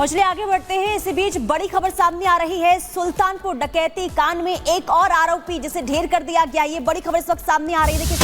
और चलिए आगे बढ़ते हैं। इसी बीच बड़ी खबर सामने आ रही है। सुल्तानपुर डकैती कांड में एक और आरोपी जिसे ढेर कर दिया गया, ये बड़ी खबर इस वक्त सामने आ रही है। देखिए,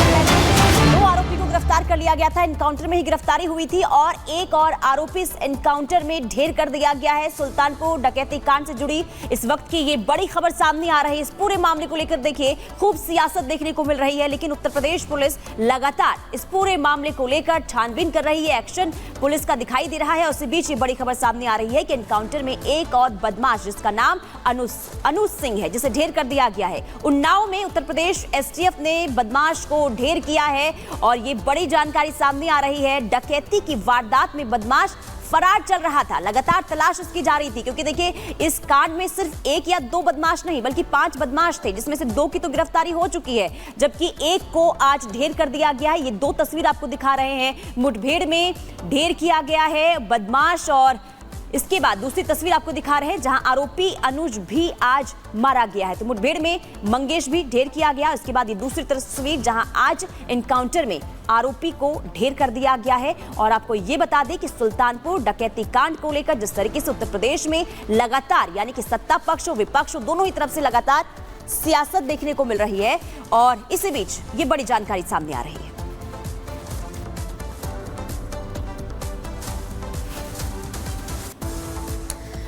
2 आरोपी को गिरफ्तार कर लिया गया था, एनकाउंटर में ही गिरफ्तारी हुई थी और एक और आरोपी इस एनकाउंटर में ढेर कर दिया गया है। सुल्तानपुर डकैती कांड से जुड़ी इस वक्त की ये बड़ी खबर सामने आ रही है। इस पूरे मामले को लेकर देखिए खूब सियासत देखने को मिल रही है, लेकिन उत्तर प्रदेश पुलिस लगातार इस पूरे मामले को लेकर छानबीन कर रही है। एक्शन पुलिस का दिखाई दे रहा है। उसी बीच ये बड़ी खबर सामने आ रही है कि एनकाउंटर में एक और बदमाश जिसका नाम अनुज सिंह है, जिसे ढेर कर दिया गया है। उन्नाव में उत्तर प्रदेश एसटीएफ ने बदमाश को ढेर किया है और ये बड़ी जानकारी सामने आ रही है। डकैती की वारदात में बदमाश फरार चल रहा था, लगातार तलाश उसकी जारी थी, क्योंकि देखिए इस कांड में सिर्फ 1 या 2 बदमाश नहीं बल्कि 5 बदमाश थे, जिसमें से 2 की तो गिरफ्तारी हो चुकी है, जबकि एक को आज ढेर कर दिया गया है। ये 2 तस्वीर आपको दिखा रहे हैं। मुठभेड़ में ढेर किया गया है बदमाश और इसके बाद दूसरी तस्वीर आपको दिखा रहे हैं जहां आरोपी अनुज भी आज मारा गया है। तो मुठभेड़ में मंगेश भी ढेर किया गया। इसके बाद ये दूसरी तस्वीर जहां आज एनकाउंटर में आरोपी को ढेर कर दिया गया है। और आपको ये बता दें कि सुल्तानपुर डकैती कांड को लेकर जिस तरीके से उत्तर प्रदेश में लगातार यानी कि सत्ता पक्ष और विपक्ष दोनों ही तरफ से लगातार सियासत देखने को मिल रही है और इसी बीच ये बड़ी जानकारी सामने आ रही है।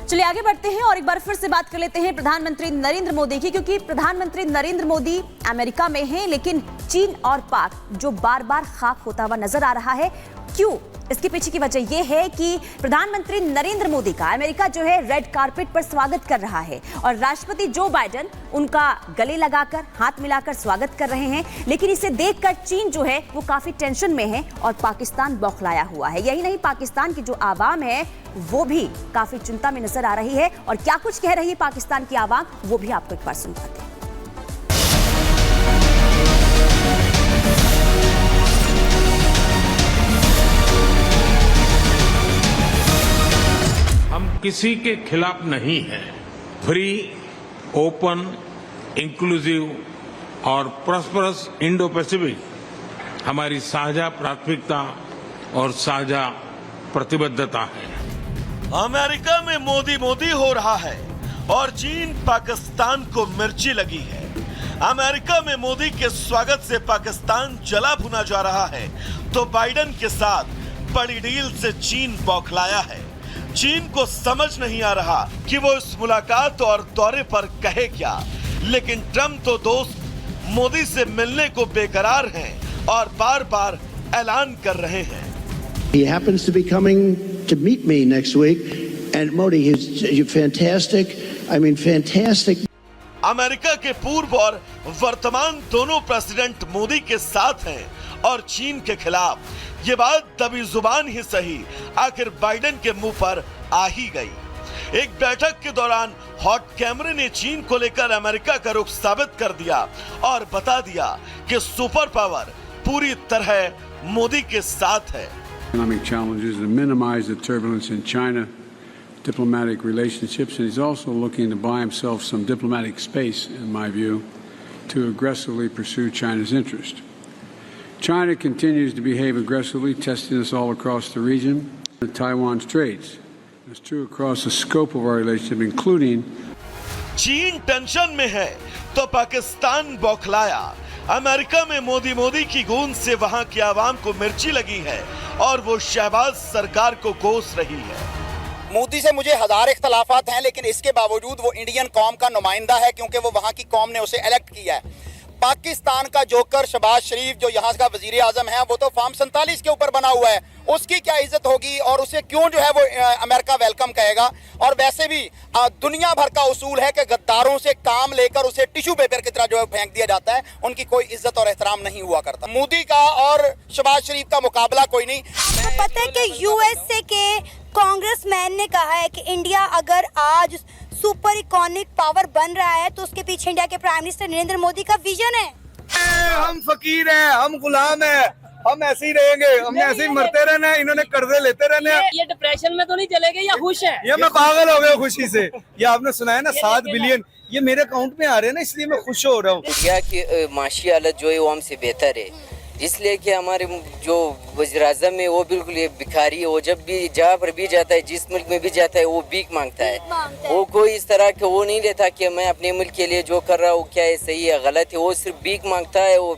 चलिए आगे बढ़ते हैं और एक बार फिर से बात कर लेते हैं प्रधानमंत्री नरेंद्र मोदी की, क्योंकि प्रधानमंत्री नरेंद्र मोदी अमेरिका में हैं, लेकिन चीन और पाक जो बार बार खाक होता हुआ नजर आ रहा है। क्यों? इसके पीछे की वजह यह है कि प्रधानमंत्री नरेंद्र मोदी का अमेरिका जो है रेड कारपेट पर स्वागत कर रहा है और राष्ट्रपति जो बाइडेन उनका गले लगाकर हाथ मिलाकर स्वागत कर रहे हैं। लेकिन इसे देखकर चीन जो है वो काफी टेंशन में है और पाकिस्तान बौखलाया हुआ है। यही नहीं, पाकिस्तान की जो आवाम है वो भी काफी चिंता में नजर आ रही है और क्या कुछ कह रही है पाकिस्तान की आवाम वो भी आपको एक बार सुनवाते हैं। हम किसी के खिलाफ नहीं हैं। फ्री, ओपन, इंक्लूसिव और प्रॉस्परस इंडो पैसिफिक हमारी साझा प्राथमिकता और साझा प्रतिबद्धता है। अमेरिका में मोदी मोदी हो रहा है और चीन पाकिस्तान को मिर्ची लगी है। अमेरिका में मोदी के स्वागत से पाकिस्तान जला भुना जा रहा है, तो बाइडेन के साथ बड़ी डील से चीन बौखलाया है। चीन को समझ नहीं आ रहा कि वो इस मुलाकात और दौरे पर कहे क्या, लेकिन ट्रम्प तो दोस्त मोदी से मिलने को बेकरार हैं और बार बार ऐलान कर रहे हैं। He happens to be coming to meet me next week, and Modi is fantastic. I mean, fantastic. America के पूर्व और वर्तमान दोनों प्रेसिडेंट मोदी के साथ हैं और चीन के खिलाफ। ये बात दबी जुबान ही सही, आखिर बाइडेन के मुंह पर आ ही गई। एक बैठक के दौरान हॉट कैमरे ने चीन को लेकर अमेरिका का रुख साबित कर दिया और बता दिया कि सुपर पावर पूरी तरह मोदी के साथ है। Economic challenges to minimize the turbulence in China, diplomatic relationships, and he's also looking to buy himself some diplomatic space, in my view, to aggressively pursue China's interest. China continues to behave aggressively, testing us all across the region. The Taiwan Straits. It's true across the scope of our relationship, including. चीन tension में है तो Pakistan बौखलाया। America में मोदी मोदी की गूंज से वहां की आवाम को मिर्ची लगी है और वो शहबाज सरकार को कोस रही है। मोदी से मुझे हजार इख्तलाफात हैं, लेकिन इसके बावजूद वो इंडियन कौम का नुमाइंदा है, क्योंकि वो वहाँ की कौम ने उसे इलेक्ट किया है। पाकिस्तान का जोकर शहबाज शरीफ जो यहाँ का वजीर आजम है, वो तो फॉर्म 47 के ऊपर बना हुआ है। उसकी क्या इज्जत होगी और उसे क्यों जो है वो अमेरिका वेलकम कहेगा। और वैसे भी दुनिया भर का उसूल है कि गद्दारों से काम लेकर उसे टिश्यू पेपर की तरह जो है फेंक दिया जाता है, उनकी कोई इज्जत और एहतराम नहीं हुआ करता। मोदी का और शहबाज शरीफ का मुकाबला कोई नहीं। पता है कि यूएसए के कांग्रेसमैन ने कहा है कि इंडिया अगर आज सुपर इकोनॉमिक पावर बन रहा है तो उसके पीछे इंडिया के प्राइम मिनिस्टर नरेंद्र मोदी का विजन है। हम फकीर हैं, हम गुलाम हैं, हम ऐसे ही रहेंगे, हमने ऐसे ही मरते रहना है, इन्होंने कर्जे लेते रहने हैं। ये डिप्रेशन में तो नहीं चले गए या खुश है? ये मैं पागल हो गया खुशी से। ये आपने सुना है ना 7 बिलियन, ये मेरे अकाउंट में आ रहे हैं ना, इसलिए मैं खुश हो रहा हूँ। इंडिया की माशी हालत जो है वो हमसे बेहतर है। इसलिए कि हमारे जो वज़ीर-ए-आज़म है वो बिल्कुल ये भिखारी है। वो जब भी जहाँ पर भी जाता है, जिस मुल्क में भी जाता है, वो भीख मांगता है। वो कोई इस तरह के वो नहीं लेता कि मैं अपने मुल्क के लिए जो कर रहा हूँ क्या है सही है गलत है। वो सिर्फ भीख मांगता है। वो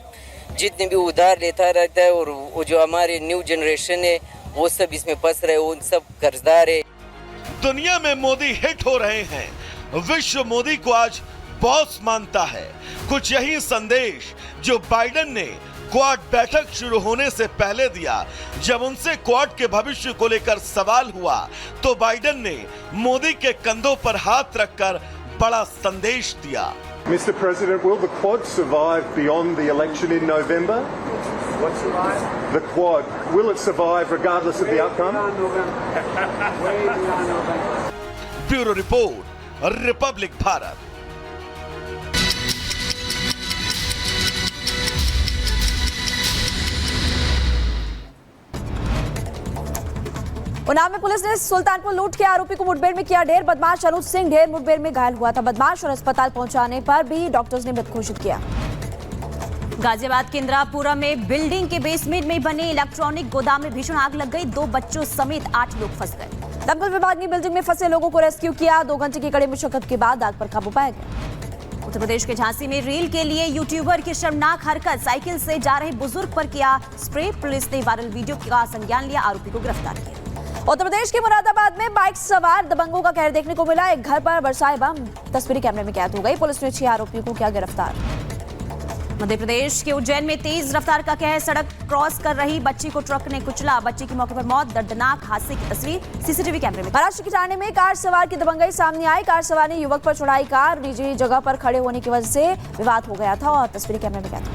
जितने भी उधार लेता रहता है। और वो जो हमारे न्यू जनरेशन है वो सब इसमें फंस रहे, वो सब कर्जदार है। दुनिया में मोदी हिट हो रहे हैं, विश्व मोदी को आज बॉस मानता है। कुछ यही संदेश जो बाइडेन ने क्वाड बैठक शुरू होने से पहले दिया। जब उनसे क्वाड के भविष्य को लेकर सवाल हुआ तो बाइडेन ने मोदी के कंधों पर हाथ रखकर बड़ा संदेश दिया। Mr. President, will the Quad survive beyond the election in November? What survive? The Quad. Will it survive regardless of the outcome? Bureau report, Republic Bharat. Unnao में पुलिस ने सुल्तानपुर लूट के आरोपी को मुठभेड़ में किया ढेर। बदमाश अनुज सिंह ढेर मुठभेड़ में घायल हुआ था। बदमाश और अस्पताल पहुंचाने पर भी डॉक्टर्स ने मृत घोषित किया। गाजियाबाद के इंदिरापुरा में बिल्डिंग के बेसमेंट में बने इलेक्ट्रॉनिक गोदाम में भीषण आग लग गई। 2 बच्चों समेत 8 लोग फंस गए। दमकल विभाग ने बिल्डिंग में फंसे लोगों को रेस्क्यू किया। 2 घंटे की कड़ी मुशक्कत के बाद आग पर काबू पाया गया। उत्तर प्रदेश के झांसी में रील के लिए यूट्यूबर की शर्मनाक हरकत, साइकिल से जा रहे बुजुर्ग पर किया स्प्रे। पुलिस ने वायरल वीडियो का संज्ञान लिया, आरोपी को गिरफ्तार किया। उत्तर प्रदेश के मुरादाबाद में बाइक सवार दबंगों का कहर देखने को मिला। एक घर पर बरसाए बम तस्वीरी कैमरे में कैद हो गई। पुलिस ने 6 आरोपियों को किया गिरफ्तार। मध्य प्रदेश के उज्जैन में तेज रफ्तार का कहर, सड़क क्रॉस कर रही बच्ची को ट्रक ने कुचला। बच्ची की मौके पर मौत। दर्दनाक हादसे की तस्वीर सीसीटीवी कैमरे में। महाराष्ट्र के ठाणे में कार सवार की दबंगई सामने आई। कार सवार ने युवक पर चढ़ाई कार। निजी जगह पर खड़े होने की वजह से विवाद हो गया था और तस्वीरी कैमरे में कैद।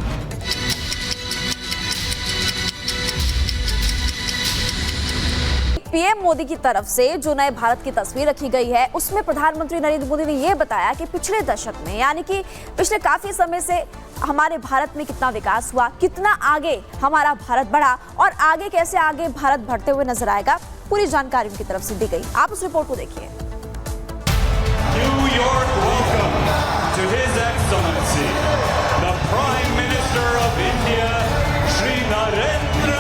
पीएम मोदी की तरफ से जो नए भारत की तस्वीर रखी गई है उसमें प्रधानमंत्री नरेंद्र मोदी ने यह बताया कि पिछले दशक में यानी कि पिछले काफी समय से हमारे भारत में कितना विकास हुआ, कितना आगे हमारा भारत बढ़ा और आगे कैसे आगे भारत बढ़ते हुए नजर आएगा। पूरी जानकारी उनकी तरफ से दी गई। आप उस रिपोर्ट को देखिए। New York welcome to his excellency the prime minister of India Shri Narendra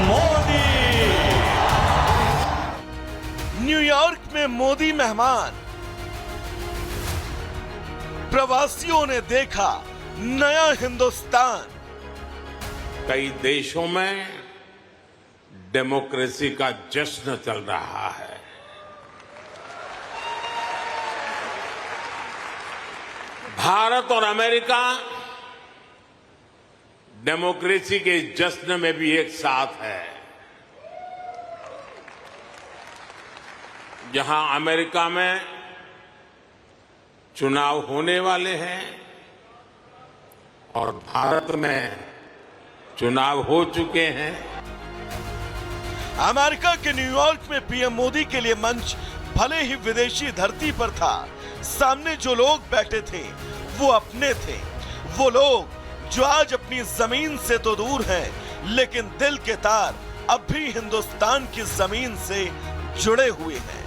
Modi. New York में मोदी मेहमान। प्रवासियों ने देखा नया हिंदुस्तान। कई देशों में डेमोक्रेसी का जश्न चल रहा है। भारत और अमेरिका डेमोक्रेसी के जश्न में भी एक साथ है। जहां अमेरिका में चुनाव होने वाले हैं और भारत में चुनाव हो चुके हैं। अमेरिका के न्यूयॉर्क में पीएम मोदी के लिए मंच भले ही विदेशी धरती पर था, सामने जो लोग बैठे थे वो अपने थे। वो लोग जो आज अपनी जमीन से तो दूर हैं, लेकिन दिल के तार अब भी हिंदुस्तान की जमीन से जुड़े हुए हैं।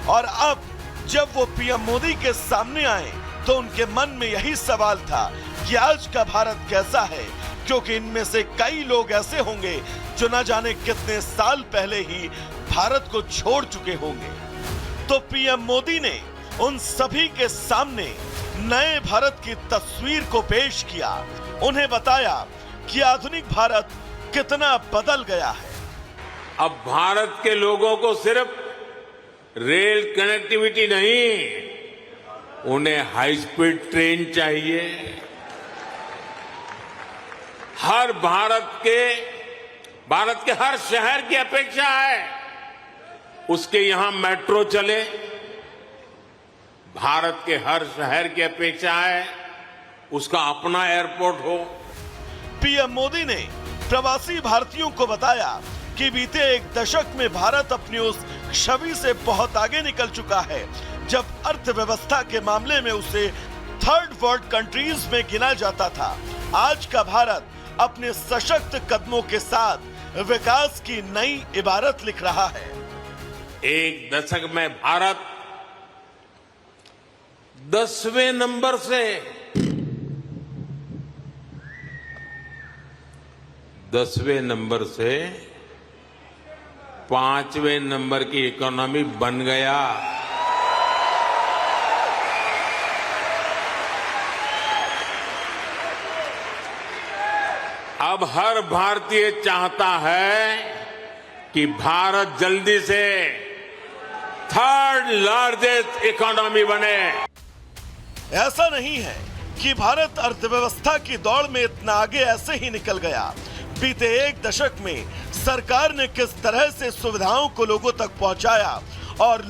और अब जब वो पीएम मोदी के सामने आए तो उनके मन में यही सवाल था कि आज का भारत कैसा है, क्योंकि इनमें से कई लोग ऐसे होंगे जो न जाने कितने साल पहले ही भारत को छोड़ चुके होंगे। तो पीएम मोदी ने उन सभी के सामने नए भारत की तस्वीर को पेश किया। उन्हें बताया कि आधुनिक भारत कितना बदल गया है। अब भारत के लोगों को सिर्फ रेल कनेक्टिविटी नहीं, उन्हें हाई स्पीड ट्रेन चाहिए। हर भारत के हर शहर की अपेक्षा है उसके यहां मेट्रो चले। भारत के हर शहर की अपेक्षा है उसका अपना एयरपोर्ट हो। पीएम मोदी ने प्रवासी भारतीयों को बताया कि बीते एक दशक में भारत अपनी उस छवि से बहुत आगे निकल चुका है जब अर्थव्यवस्था के मामले में उसे थर्ड वर्ल्ड कंट्रीज में गिना जाता था। आज का भारत अपने सशक्त कदमों के साथ विकास की नई इबारत लिख रहा है। एक दशक में भारत 10वें नंबर से 10वें नंबर से 5वें नंबर की इकोनॉमी बन गया। अब हर भारतीय चाहता है कि भारत जल्दी से 3rd लार्जेस्ट इकोनॉमी बने। ऐसा नहीं है कि भारत अर्थव्यवस्था की दौड़ में इतना आगे ऐसे ही निकल गया। बीते 1 दशक में सरकार ने किस तरह से सुविधाओं को लोगों तक पहुंचाया और